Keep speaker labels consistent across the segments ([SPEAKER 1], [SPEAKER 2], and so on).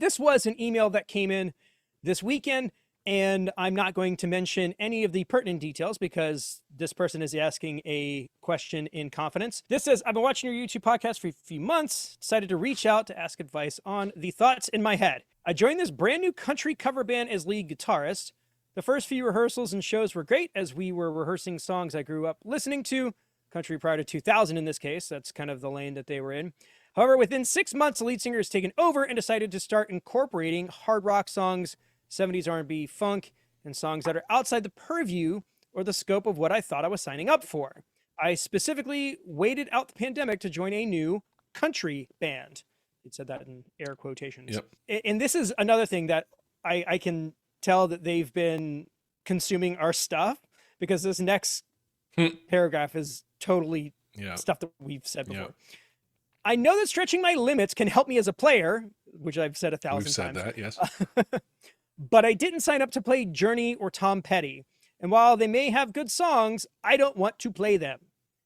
[SPEAKER 1] This was an email that came in this weekend, and I'm not going to mention any of the pertinent details because this person is asking a question in confidence. This says, I've been watching your YouTube podcast for a few months, decided to reach out to ask advice on the thoughts in my head. I joined this brand new country cover band as lead guitarist. The first few rehearsals and shows were great as we were rehearsing songs I grew up listening to, country prior to 2000 in this case. That's kind of the lane that they were in. However, within 6 months, the lead singer has taken over and decided to start incorporating hard rock songs, 70s R&B, funk, and songs that are outside the purview or the scope of what I thought I was signing up for. I specifically waited out the pandemic to join a new country band. It said that in air quotations.
[SPEAKER 2] Yep.
[SPEAKER 1] And this is another thing that I can tell that they've been consuming our stuff, because this next paragraph is totally stuff that we've said before.
[SPEAKER 2] Yep.
[SPEAKER 1] I know that stretching my limits can help me as a player, which I've said 1,000 times.
[SPEAKER 2] We've said that, yes.
[SPEAKER 1] But I didn't sign up to play Journey or Tom Petty. And while they may have good songs, I don't want to play them.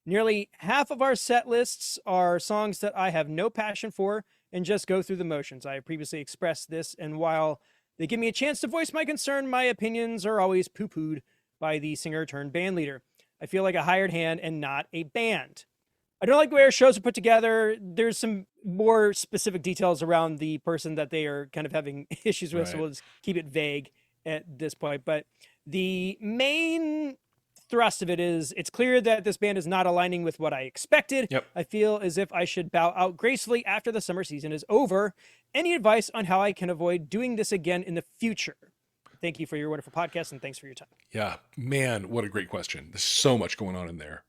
[SPEAKER 1] Nearly half of our set lists are songs that I have no passion for and just go through the motions. I have previously expressed this, and while they give me a chance to voice my concern, my opinions are always poo-pooed by the singer turned band leader. I feel like a hired hand and not a band. I don't like the way our shows are put together. There's some more specific details around the person that they are kind of having issues with, so we'll just keep it vague at this point. But the main thrust of it is, it's clear that this band is not aligning with what I expected.
[SPEAKER 2] Yep.
[SPEAKER 1] I feel as if I should bow out gracefully after the summer season is over. Any advice on how I can avoid doing this again in the future? Thank you for your wonderful podcast, and thanks for your time.
[SPEAKER 2] Yeah, man, what a great question. There's so much going on in there.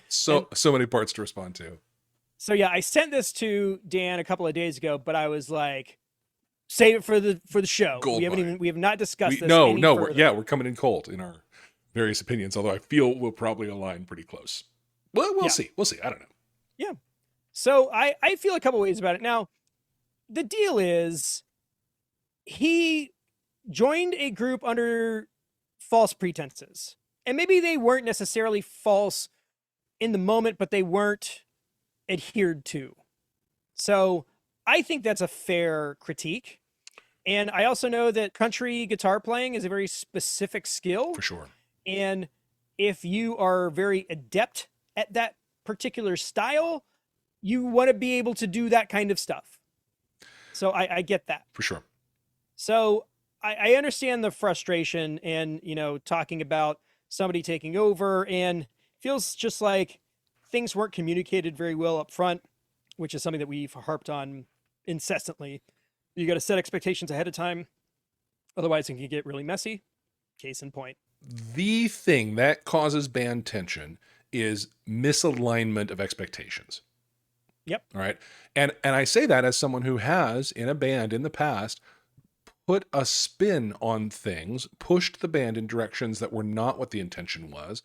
[SPEAKER 2] so many parts to respond to.
[SPEAKER 1] So yeah, I sent this to Dan a couple of days ago, but I was like, save it for the show. We have not discussed this.
[SPEAKER 2] We're coming in cold in our various opinions, although I feel we'll probably align pretty close. Well, we'll see. I don't know.
[SPEAKER 1] Yeah. So I feel a couple ways about it. Now, the deal is, he joined a group under false pretenses. And maybe they weren't necessarily false in the moment, but they weren't adhered to. So I think that's a fair critique. And I also know that country guitar playing is a very specific skill.
[SPEAKER 2] For sure.
[SPEAKER 1] And if you are very adept at that particular style, you want to be able to do that kind of stuff. So I get that.
[SPEAKER 2] For sure.
[SPEAKER 1] So I understand the frustration and, talking about somebody taking over, and feels just like things weren't communicated very well up front, which is something that we've harped on incessantly. You got to set expectations ahead of time. Otherwise it can get really messy. Case in point.
[SPEAKER 2] The thing that causes band tension is misalignment of expectations.
[SPEAKER 1] Yep.
[SPEAKER 2] All right. And I say that as someone who has, in a band in the past, put a spin on things, pushed the band in directions that were not what the intention was,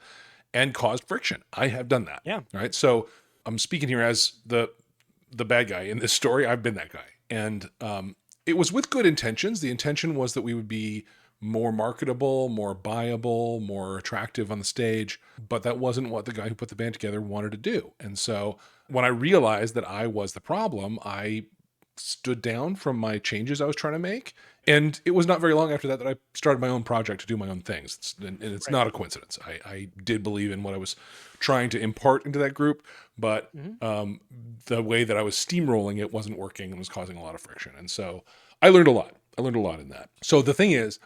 [SPEAKER 2] and caused friction. I have done that.
[SPEAKER 1] Yeah.
[SPEAKER 2] Right. So I'm speaking here as the bad guy in this story. I've been that guy. And it was with good intentions. The intention was that we would be more marketable, more buyable, more attractive on the stage. But that wasn't what the guy who put the band together wanted to do. And so when I realized that I was the problem, I stood down from my changes I was trying to make. And it was not very long after that I started my own project to do my own things. And it's not a coincidence. I did believe in what I was trying to impart into that group, but the way that I was steamrolling it wasn't working and was causing a lot of friction. And so I learned a lot. In that. So the thing is,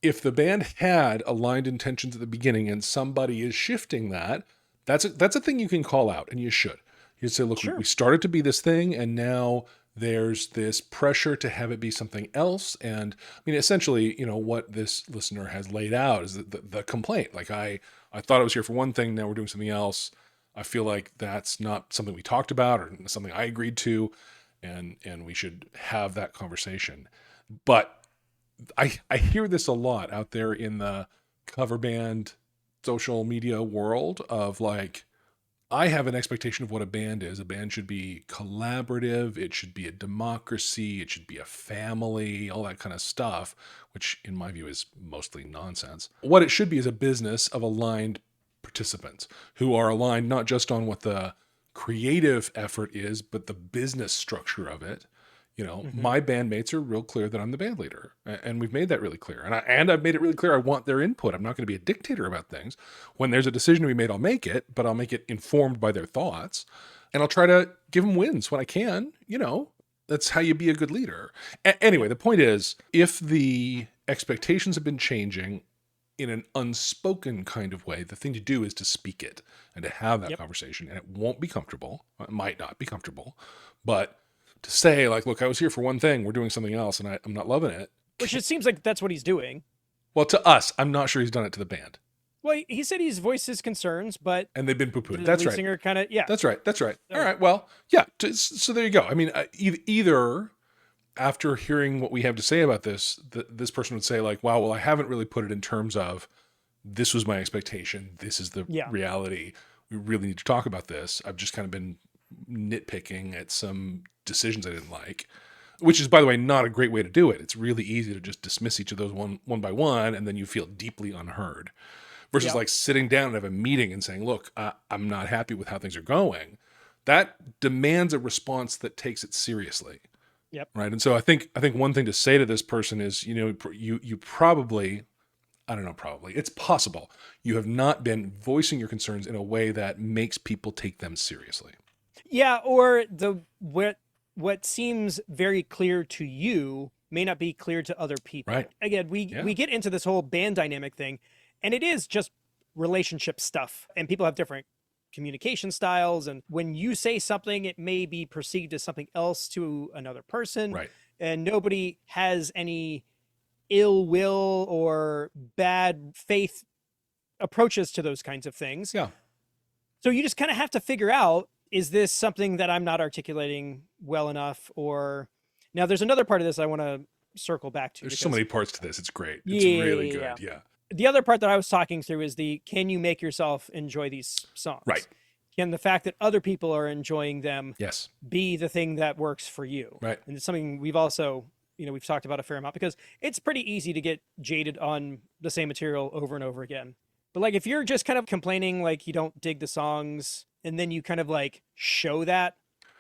[SPEAKER 2] if the band had aligned intentions at the beginning and somebody is shifting that, that's a thing you can call out, and you should. You say, look, we started to be this thing, and now there's this pressure to have it be something else. And I mean, essentially, what this listener has laid out is the complaint. Like, I thought I was here for one thing. Now we're doing something else. I feel like that's not something we talked about or something I agreed to. And we should have that conversation. But I hear this a lot out there in the cover band social media world of like, I have an expectation of what a band is. A band should be collaborative. It should be a democracy. It should be a family, all that kind of stuff, which in my view is mostly nonsense. What it should be is a business of aligned participants who are aligned not just on what the creative effort is, but the business structure of it. My bandmates are real clear that I'm the band leader, and we've made that really clear. And I've made it really clear I want their input. I'm not going to be a dictator about things. When there's a decision to be made, I'll make it, but I'll make it informed by their thoughts, and I'll try to give them wins when I can. That's how you be a good leader. Anyway, the point is, if the expectations have been changing in an unspoken kind of way, the thing to do is to speak it and to have that conversation. And it won't be comfortable. It might not be comfortable, but to say, like, look, I was here for one thing, we're doing something else, and I'm not loving it.
[SPEAKER 1] Which it seems like that's what he's doing.
[SPEAKER 2] Well, to us, I'm not sure he's done it to the band.
[SPEAKER 1] Well, he said he's voiced his concerns, but...
[SPEAKER 2] And they've been poo-pooed. That's right.
[SPEAKER 1] Singer kind of, yeah.
[SPEAKER 2] That's right. All right, well, yeah. So there you go. I mean, either after hearing what we have to say about this, this person would say, like, wow, well, I haven't really put it in terms of, this was my expectation, this is the reality, we really need to talk about this. I've just kind of been nitpicking at some decisions I didn't like, which is, by the way, not a great way to do it. It's really easy to just dismiss each of those one by one, and then you feel deeply unheard, versus like sitting down and have a meeting and saying, look, I'm not happy with how things are going. That demands a response that takes it seriously.
[SPEAKER 1] Yep.
[SPEAKER 2] Right. And so I think one thing to say to this person is, you probably, I don't know, probably, it's possible you have not been voicing your concerns in a way that makes people take them seriously.
[SPEAKER 1] Yeah, or what seems very clear to you may not be clear to other people.
[SPEAKER 2] Right.
[SPEAKER 1] Again, we get into this whole band dynamic thing, and it is just relationship stuff, and people have different communication styles, and when you say something, it may be perceived as something else to another person.
[SPEAKER 2] Right.
[SPEAKER 1] And nobody has any ill will or bad faith approaches to those kinds of things.
[SPEAKER 2] Yeah.
[SPEAKER 1] So you just kind of have to figure out, is this something that I'm not articulating well enough? Or now there's another part of this I want to circle back to.
[SPEAKER 2] There's so many parts to this. It's great. It's really good. Yeah.
[SPEAKER 1] The other part that I was talking through is can you make yourself enjoy these songs?
[SPEAKER 2] Right.
[SPEAKER 1] Can the fact that other people are enjoying them be the thing that works for you?
[SPEAKER 2] Right.
[SPEAKER 1] And it's something we've also, we've talked about a fair amount, because it's pretty easy to get jaded on the same material over and over again. But like, if you're just kind of complaining, like you don't dig the songs, and then you kind of like show that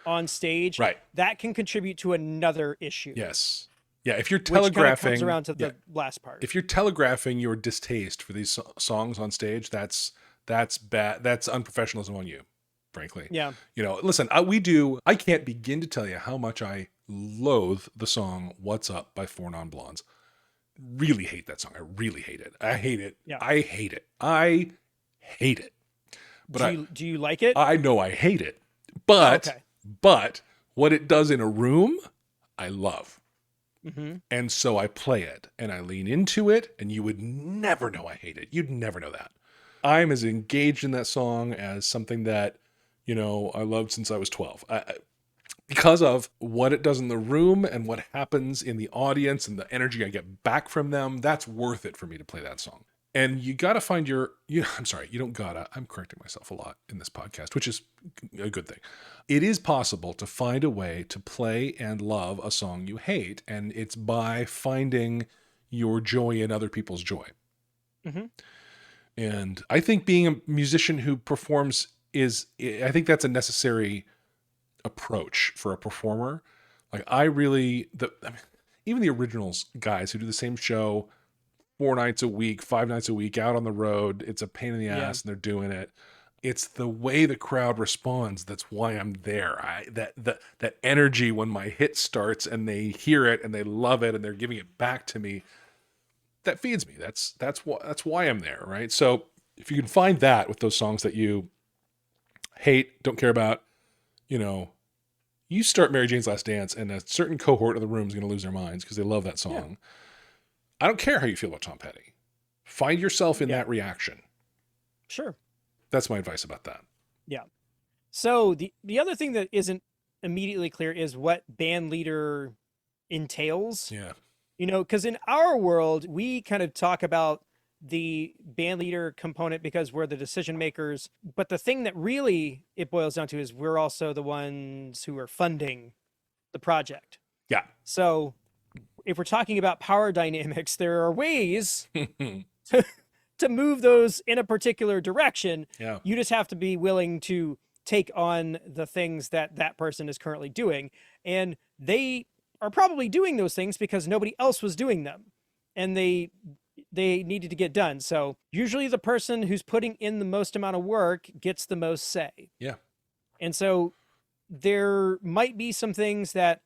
[SPEAKER 1] on stage,
[SPEAKER 2] right,
[SPEAKER 1] that can contribute to another issue.
[SPEAKER 2] Yes. Yeah. If you're telegraphing,
[SPEAKER 1] which kind of comes around to the last part.
[SPEAKER 2] If you're telegraphing your distaste for these songs on stage, that's bad. That's unprofessionalism on you, frankly.
[SPEAKER 1] Yeah.
[SPEAKER 2] Listen, I can't begin to tell you how much I loathe the song What's Up by Four Non-Blondes. Really hate that song. I really hate it. I hate it.
[SPEAKER 1] Yeah.
[SPEAKER 2] I hate it. I hate it. But
[SPEAKER 1] do you like it?
[SPEAKER 2] I know I hate it. But what it does in a room, I love.
[SPEAKER 1] Mm-hmm.
[SPEAKER 2] And so I play it and I lean into it, and you would never know I hate it. You'd never know that. I'm as engaged in that song as something that, I loved since I was 12. Because of what it does in the room and what happens in the audience and the energy I get back from them, that's worth it for me to play that song. And you got to find I'm sorry, you don't gotta, I'm correcting myself a lot in this podcast, which is a good thing. It is possible to find a way to play and love a song you hate, and it's by finding your joy in other people's joy.
[SPEAKER 1] Mm-hmm.
[SPEAKER 2] And I think being a musician who performs I think that's a necessary approach for a performer. Like even the originals guys who do the same show 4 nights a week, 5 nights a week out on the road, it's a pain in the ass and they're doing it. It's the way the crowd responds. That's why I'm there. That energy when my hit starts and they hear it and they love it and they're giving it back to me, that feeds me. That's why I'm there. Right. So if you can find that with those songs that you hate, don't care about, you start Mary Jane's Last Dance and a certain cohort of the room is going to lose their minds because they love that song. Yeah. I don't care how you feel about Tom Petty. Find yourself in that reaction.
[SPEAKER 1] Sure. That's
[SPEAKER 2] my advice about that.
[SPEAKER 1] Yeah. So the other thing that isn't immediately clear is what band leader entails.
[SPEAKER 2] Yeah.
[SPEAKER 1] Because in our world, we kind of talk about the band leader component because we're the decision makers. But the thing that really it boils down to is we're also the ones who are funding the project.
[SPEAKER 2] Yeah.
[SPEAKER 1] So if we're talking about power dynamics, there are ways to move those in a particular direction.
[SPEAKER 2] Yeah.
[SPEAKER 1] You just have to be willing to take on the things that person is currently doing. And they are probably doing those things because nobody else was doing them, and they needed to get done. So usually the person who's putting in the most amount of work gets the most say.
[SPEAKER 2] Yeah.
[SPEAKER 1] And so there might be some things that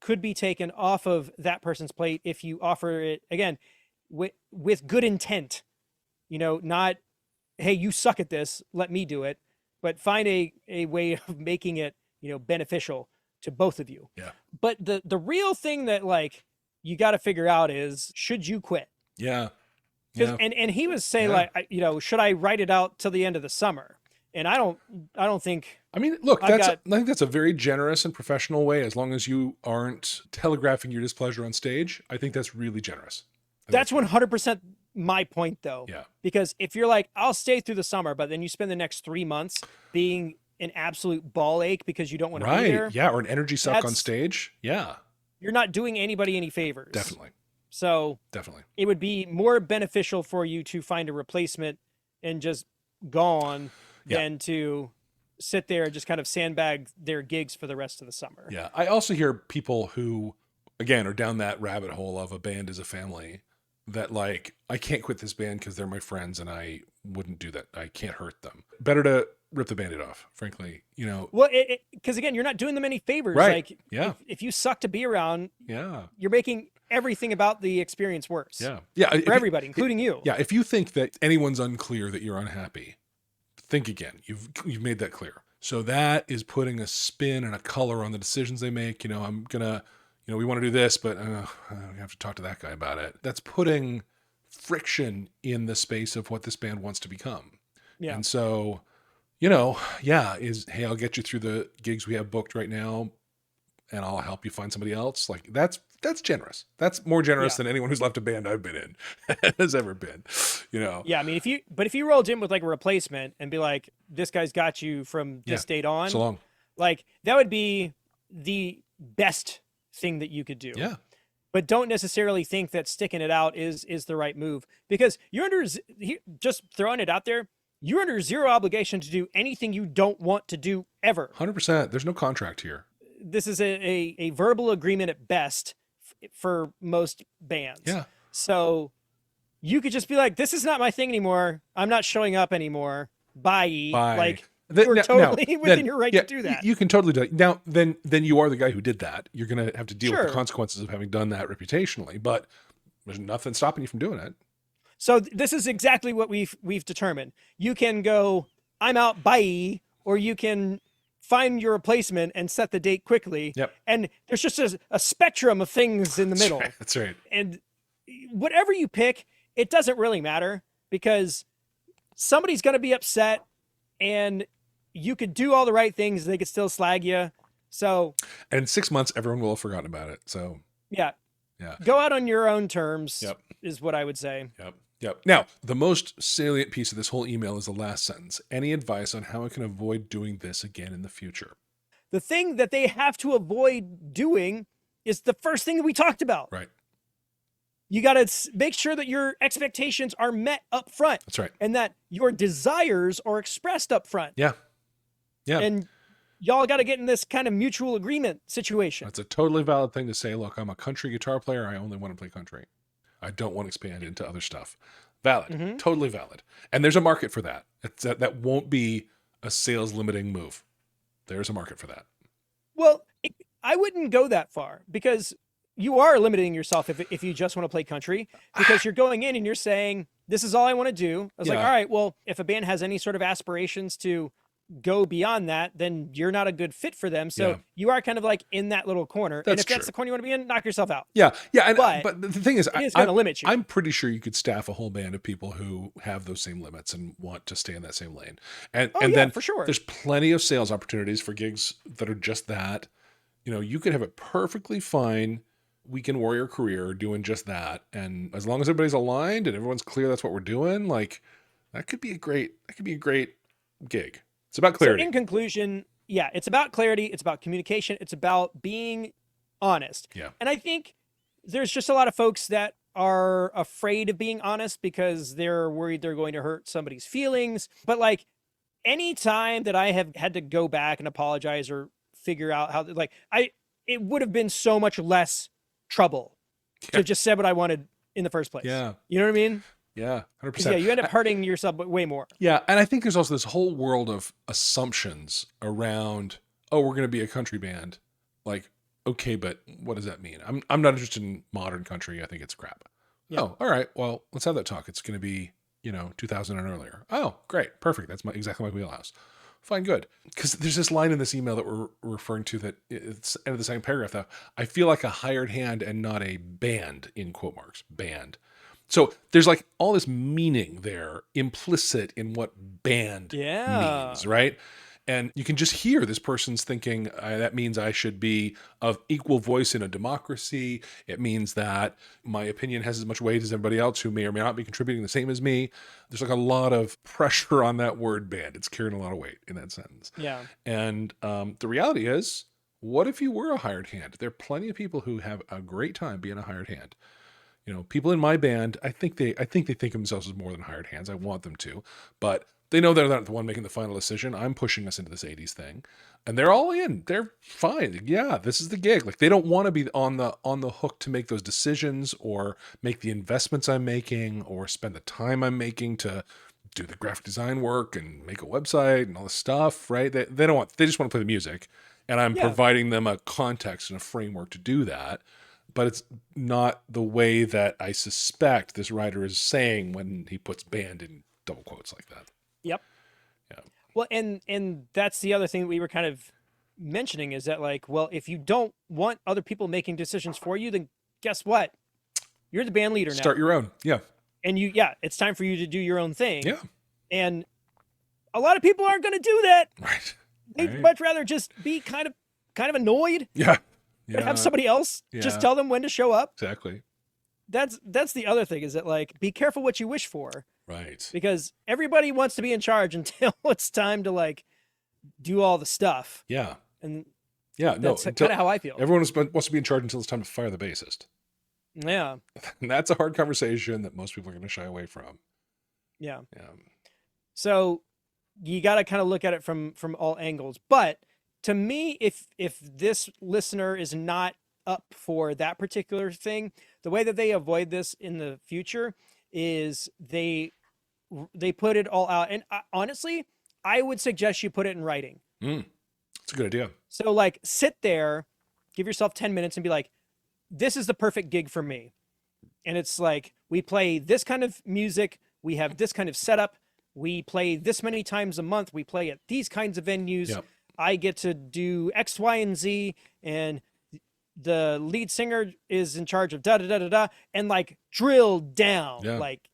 [SPEAKER 1] could be taken off of that person's plate if you offer it, again, with good intent, not, hey, you suck at this, let me do it, but find a way of making it, beneficial to both of you.
[SPEAKER 2] Yeah.
[SPEAKER 1] But the real thing that, like, you got to figure out is, should you quit?
[SPEAKER 2] Yeah.
[SPEAKER 1] Yeah. And he was saying,
[SPEAKER 2] Yeah.
[SPEAKER 1] like, should I write it out till the end of the summer? And I don't think.
[SPEAKER 2] I mean, look, I think that's a very generous and professional way. As long as you aren't telegraphing your displeasure on stage, I think that's really generous.
[SPEAKER 1] That's 100% my point, though.
[SPEAKER 2] Yeah.
[SPEAKER 1] Because if you're like, I'll stay through the summer, but then you spend the next 3 months being an absolute ball ache because you don't want to be there.
[SPEAKER 2] Yeah, or an energy suck on stage. Yeah.
[SPEAKER 1] You're not doing anybody any favors.
[SPEAKER 2] Definitely.
[SPEAKER 1] So
[SPEAKER 2] definitely,
[SPEAKER 1] it would be more beneficial for you to find a replacement and just gone than to sit there and just kind of sandbag their gigs for the rest of the summer.
[SPEAKER 2] Yeah. I also hear people who, again, are down that rabbit hole of a band as a family, that like, I can't quit this band because they're my friends and I wouldn't do that. I can't hurt them. Better to rip the Band-Aid off, frankly,
[SPEAKER 1] Well, because again, you're not doing them any favors.
[SPEAKER 2] Right.
[SPEAKER 1] Like, if you suck to be around, you're making everything about the experience worse.
[SPEAKER 2] Yeah.
[SPEAKER 1] For everybody, including you.
[SPEAKER 2] Yeah. If you think that anyone's unclear that you're unhappy, think again. You've made that clear. So that is putting a spin and a color on the decisions they make. I'm gonna, we want to do this, but I have to talk to that guy about it. That's putting friction in the space of what this band wants to become. Yeah. And so, hey, I'll get you through the gigs we have booked right now, and I'll help you find somebody else. Like that's generous. That's more generous than anyone who's left a band I've been in has ever been,
[SPEAKER 1] Yeah. I mean, if you rolled in with like a replacement and be like, this guy's got you from this date on,
[SPEAKER 2] so long,
[SPEAKER 1] like that would be the best thing that you could do.
[SPEAKER 2] Yeah.
[SPEAKER 1] But don't necessarily think that sticking it out is the right move, because you're under, just throwing it out there, you're under zero obligation to do anything you don't want to do ever.
[SPEAKER 2] 100%. There's no contract here.
[SPEAKER 1] This is a verbal agreement at best for most bands.
[SPEAKER 2] Yeah.
[SPEAKER 1] So you could just be like, this is not my thing anymore. I'm not showing up anymore. Bye. Like, you're totally within your right to do that.
[SPEAKER 2] You can totally do it. Now, then you are the guy who did that. You're going to have to deal with the consequences of having done that reputationally, but there's nothing stopping you from doing it.
[SPEAKER 1] So this is exactly what we've determined. You can go, I'm out, bye, or you can find your replacement and set the date quickly.
[SPEAKER 2] Yep.
[SPEAKER 1] And there's just a spectrum of things in the middle.
[SPEAKER 2] That's right.
[SPEAKER 1] And whatever you pick, it doesn't really matter, because somebody's going to be upset, and you could do all the right things, they could still slag you. So,
[SPEAKER 2] and in 6 months, everyone will have forgotten about it. So
[SPEAKER 1] yeah. Go out on your own terms.
[SPEAKER 2] Yep.
[SPEAKER 1] Is what I would say.
[SPEAKER 2] Yep. Now, the most salient piece of this whole email is the last sentence. Any advice on how I can avoid doing this again in the future?
[SPEAKER 1] The thing that they have to avoid doing is the first thing that we talked about.
[SPEAKER 2] Right.
[SPEAKER 1] You got to make sure that your expectations are met up front.
[SPEAKER 2] That's right.
[SPEAKER 1] And that your desires are expressed up front.
[SPEAKER 2] Yeah.
[SPEAKER 1] And y'all got to get in this kind of mutual agreement situation.
[SPEAKER 2] That's a totally valid thing to say. Look, I'm a country guitar player. I only want to play country. I don't want to expand into other stuff. Valid. Mm-hmm. Totally valid. And there's a market for that. That won't be a sales limiting move. There's a market for that.
[SPEAKER 1] Well, I wouldn't go that far, because you are limiting yourself if you just want to play country, because you're going in and you're saying, this is all I want to do. I was like, all right, well, if a band has any sort of aspirations to go beyond that, then you're not a good fit for them. So you are kind of like in that little corner. And if that's the corner you want to be in, knock yourself out.
[SPEAKER 2] Yeah. But the thing is,
[SPEAKER 1] it is going to limit you.
[SPEAKER 2] I'm pretty sure you could staff a whole band of people who have those same limits and want to stay in that same lane. And then
[SPEAKER 1] for sure,
[SPEAKER 2] there's plenty of sales opportunities for gigs that are just that. You could have a perfectly fine weekend warrior career doing just that. And as long as everybody's aligned and everyone's clear that's what we're doing, like that could be a great gig. It's about clarity.
[SPEAKER 1] So in conclusion, it's about clarity. It's about communication. It's about being honest.
[SPEAKER 2] Yeah.
[SPEAKER 1] And I think there's just a lot of folks that are afraid of being honest because they're worried they're going to hurt somebody's feelings. But like, any time that I have had to go back and apologize or figure out how, like, it would have been so much less trouble to have just said what I wanted in the first place.
[SPEAKER 2] Yeah.
[SPEAKER 1] You know what I mean?
[SPEAKER 2] Yeah, 100%.
[SPEAKER 1] Yeah, you end up hurting yourself way more.
[SPEAKER 2] Yeah, and I think there's also this whole world of assumptions around, oh, we're going to be a country band. Like, okay, but what does that mean? I'm not interested in modern country. I think it's crap.
[SPEAKER 1] Yeah.
[SPEAKER 2] Oh, all right. Well, let's have that talk. It's going to be, 2000 and earlier. Oh, great. Perfect. That's exactly my wheelhouse. Fine, good. Because there's this line in this email that we're referring to that it's end of the second paragraph, though. I feel like a hired hand and not a band, in quote marks, band. So there's like all this meaning there implicit in what band means, right? And you can just hear this person's thinking, that means I should be of equal voice in a democracy. It means that my opinion has as much weight as everybody else who may or may not be contributing the same as me. There's like a lot of pressure on that word band. It's carrying a lot of weight in that sentence.
[SPEAKER 1] Yeah.
[SPEAKER 2] And the reality is, what if you were a hired hand? There are plenty of people who have a great time being a hired hand. People in my band, I think they think of themselves as more than hired hands. I want them to, but they know they're not the one making the final decision. I'm pushing us into this 80s thing, and they're all in. They're fine. Yeah, this is the gig. Like, they don't want to be on the hook to make those decisions or make the investments I'm making or spend the time I'm making to do the graphic design work and make a website and all this stuff, right? They just want to play the music, and I'm providing them a context and a framework to do that. But it's not the way that I suspect this writer is saying when he puts band in double quotes like that.
[SPEAKER 1] Yep.
[SPEAKER 2] Yeah.
[SPEAKER 1] Well, and that's the other thing that we were kind of mentioning is that, like, well, if you don't want other people making decisions for you, then guess what? You're the band leader now.
[SPEAKER 2] Start your own. Yeah.
[SPEAKER 1] And it's time for you to do your own thing.
[SPEAKER 2] Yeah.
[SPEAKER 1] And a lot of people aren't going to do that.
[SPEAKER 2] Right.
[SPEAKER 1] They'd much rather just be kind of annoyed.
[SPEAKER 2] Yeah.
[SPEAKER 1] And have somebody else just tell them when to show up.
[SPEAKER 2] Exactly.
[SPEAKER 1] That's the other thing is that, like, be careful what you wish for.
[SPEAKER 2] Right.
[SPEAKER 1] Because everybody wants to be in charge until it's time to, like, do all the stuff.
[SPEAKER 2] Yeah.
[SPEAKER 1] And
[SPEAKER 2] that's
[SPEAKER 1] kind of how I feel.
[SPEAKER 2] Everyone wants to be in charge until it's time to fire the bassist.
[SPEAKER 1] Yeah.
[SPEAKER 2] And that's a hard conversation that most people are going to shy away from.
[SPEAKER 1] Yeah.
[SPEAKER 2] Yeah.
[SPEAKER 1] So you got to kind of look at it from all angles. But to me, if this listener is not up for that particular thing, the way that they avoid this in the future is they put it all out. And honestly, I would suggest you put it in writing.
[SPEAKER 2] That's a good idea.
[SPEAKER 1] So, like, sit there, give yourself 10 minutes and be like, this is the perfect gig for me. And it's like, we play this kind of music. We have this kind of setup. We play this many times a month. We play at these kinds of venues.
[SPEAKER 2] Yep.
[SPEAKER 1] I get to do X, Y, and Z, and the lead singer is in charge of da-da-da-da-da, and, like, drill down,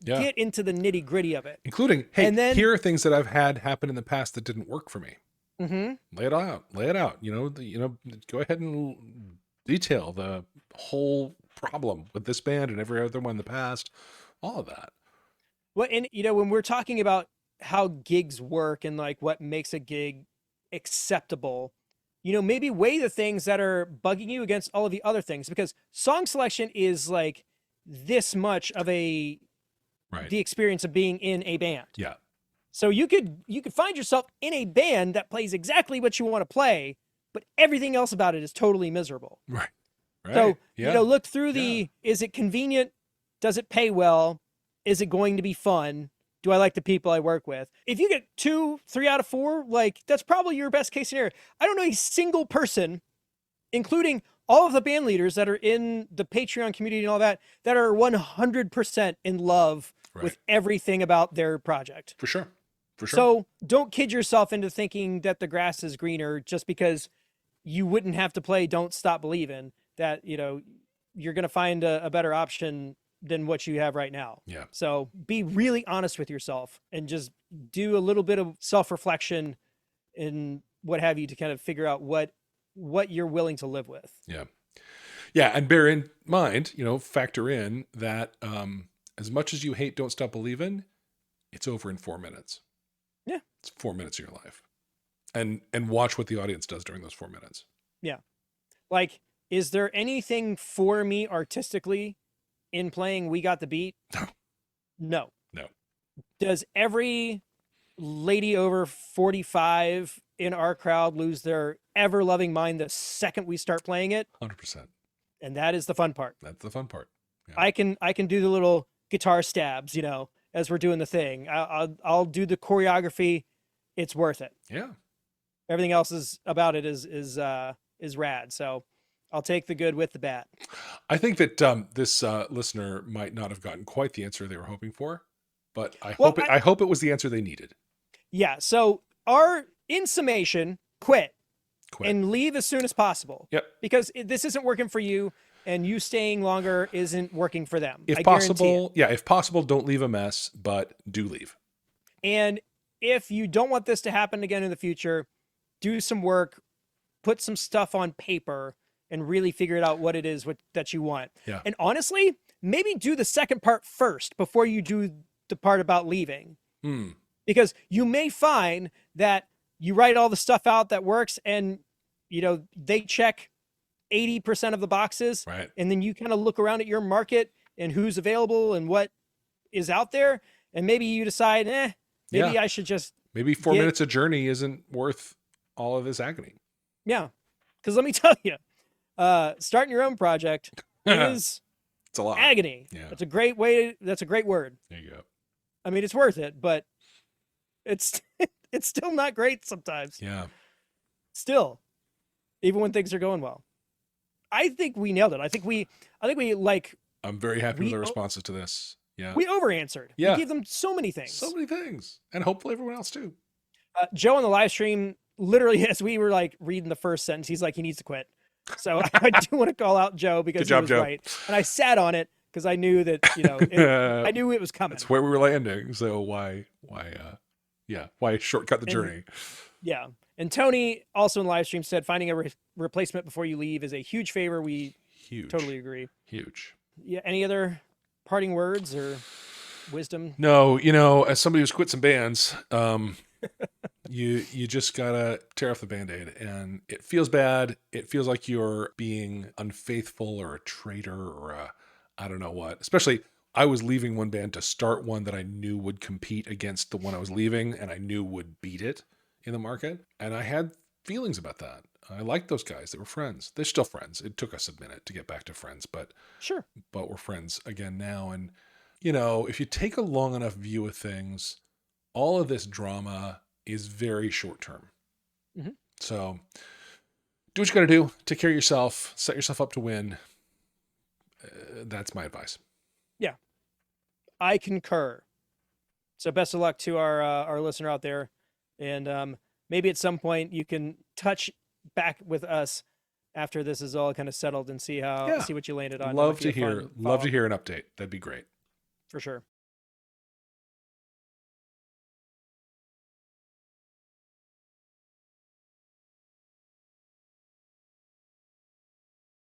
[SPEAKER 1] get into the nitty gritty of it.
[SPEAKER 2] Including, hey, and then, here are things that I've had happen in the past that didn't work for me.
[SPEAKER 1] Mm-hmm.
[SPEAKER 2] Lay it out. Go ahead and detail the whole problem with this band and every other one in the past, all of that.
[SPEAKER 1] Well, and, when we're talking about how gigs work and, like, what makes a gig acceptable, maybe weigh the things that are bugging you against all of the other things, because song selection is, like, this much of the experience of being in a band.
[SPEAKER 2] Yeah.
[SPEAKER 1] So you could find yourself in a band that plays exactly what you want to play, but everything else about it is totally miserable.
[SPEAKER 2] Right.
[SPEAKER 1] So, look through is it convenient? Does it pay well? Is it going to be fun? Do I like the people I work with? If you get 2, 3 out of 4, like, that's probably your best case scenario. I don't know a single person, including all of the band leaders that are in the Patreon community and all that are 100% in love with everything about their project.
[SPEAKER 2] For sure.
[SPEAKER 1] So don't kid yourself into thinking that the grass is greener just because you wouldn't have to play Don't Stop Believin', that, you're going to find a better option than what you have right now.
[SPEAKER 2] Yeah.
[SPEAKER 1] So be really honest with yourself and just do a little bit of self-reflection and what have you to kind of figure out what you're willing to live with.
[SPEAKER 2] Yeah. Yeah. And bear in mind, factor in that as much as you hate Don't Stop Believin', it's over in 4 minutes.
[SPEAKER 1] Yeah.
[SPEAKER 2] It's 4 minutes of your life. And watch what the audience does during those 4 minutes.
[SPEAKER 1] Yeah. Like, is there anything for me artistically in playing We Got the Beat?
[SPEAKER 2] No.
[SPEAKER 1] No.
[SPEAKER 2] No.
[SPEAKER 1] Does every lady over 45 in our crowd lose their ever loving mind the second we start playing it.
[SPEAKER 2] 100%.
[SPEAKER 1] And that is the fun part.
[SPEAKER 2] That's the fun part. Yeah.
[SPEAKER 1] I can do the little guitar stabs, as we're doing the thing. I'll do the choreography. It's worth it.
[SPEAKER 2] Yeah.
[SPEAKER 1] Everything else is about it is rad. So I'll take the good with the bad.
[SPEAKER 2] I think that this listener might not have gotten quite the answer they were hoping for, but I hope it was the answer they needed.
[SPEAKER 1] Yeah. So in summation, quit and leave as soon as possible.
[SPEAKER 2] Yep.
[SPEAKER 1] Because this isn't working for you, and you staying longer isn't working for them.
[SPEAKER 2] If possible, if possible, don't leave a mess, but do leave.
[SPEAKER 1] And if you don't want this to happen again in the future, do some work, put some stuff on paper, and really figure it out what it is that you want.
[SPEAKER 2] Yeah.
[SPEAKER 1] And honestly, maybe do the second part first before you do the part about leaving. Because you may find that you write all the stuff out that works, and they check 80% of the boxes,
[SPEAKER 2] right?
[SPEAKER 1] And then you kind of look around at your market and who's available and what is out there, and maybe you decide, maybe I should just
[SPEAKER 2] maybe 4 minutes of journey isn't worth all of this agony.
[SPEAKER 1] Yeah, because let me tell you, starting your own project is
[SPEAKER 2] it's a lot
[SPEAKER 1] agony.
[SPEAKER 2] Yeah,
[SPEAKER 1] it's a great way. That's a great word.
[SPEAKER 2] There you go.
[SPEAKER 1] I mean, it's worth it, but it's it's still not great sometimes.
[SPEAKER 2] Yeah.
[SPEAKER 1] Still, even when things are going well. I think we nailed it. I think we like.
[SPEAKER 2] I'm very happy with the responses to this. Yeah.
[SPEAKER 1] We over-answered.
[SPEAKER 2] Yeah.
[SPEAKER 1] We gave them so many things.
[SPEAKER 2] So many things. And hopefully everyone else too.
[SPEAKER 1] Joe on the live stream, literally, as we were like reading the first sentence, he's like, he needs to quit. So I do want to call out Joe because
[SPEAKER 2] Good job,
[SPEAKER 1] he was
[SPEAKER 2] Joe.
[SPEAKER 1] right. And I sat on it because I knew that, I knew it was coming.
[SPEAKER 2] That's where we were landing. So why shortcut the journey?
[SPEAKER 1] Yeah. And Tony also in the live stream said finding a replacement before you leave is a huge favor. We totally agree.
[SPEAKER 2] Huge.
[SPEAKER 1] Yeah. Any other parting words or wisdom?
[SPEAKER 2] No, as somebody who's quit some bands, you just gotta tear off the Band-Aid, and it feels bad. It feels like you're being unfaithful or a traitor or I don't know what. Especially, I was leaving one band to start one that I knew would compete against the one I was leaving, and I knew would beat it in the market. And I had feelings about that. I liked those guys. They were friends. They're still friends. It took us a minute to get back to friends, but
[SPEAKER 1] sure.
[SPEAKER 2] But we're friends again now. And if you take a long enough view of things, all of this drama is very short term.
[SPEAKER 1] Mm-hmm.
[SPEAKER 2] So do what you got to do. Take care of yourself. Set yourself up to win. That's my advice.
[SPEAKER 1] Yeah, I concur. So best of luck to our listener out there. And maybe at some point you can touch back with us after this is all kind of settled and see what you landed on.
[SPEAKER 2] Love to hear an update. That'd be great.
[SPEAKER 1] For sure.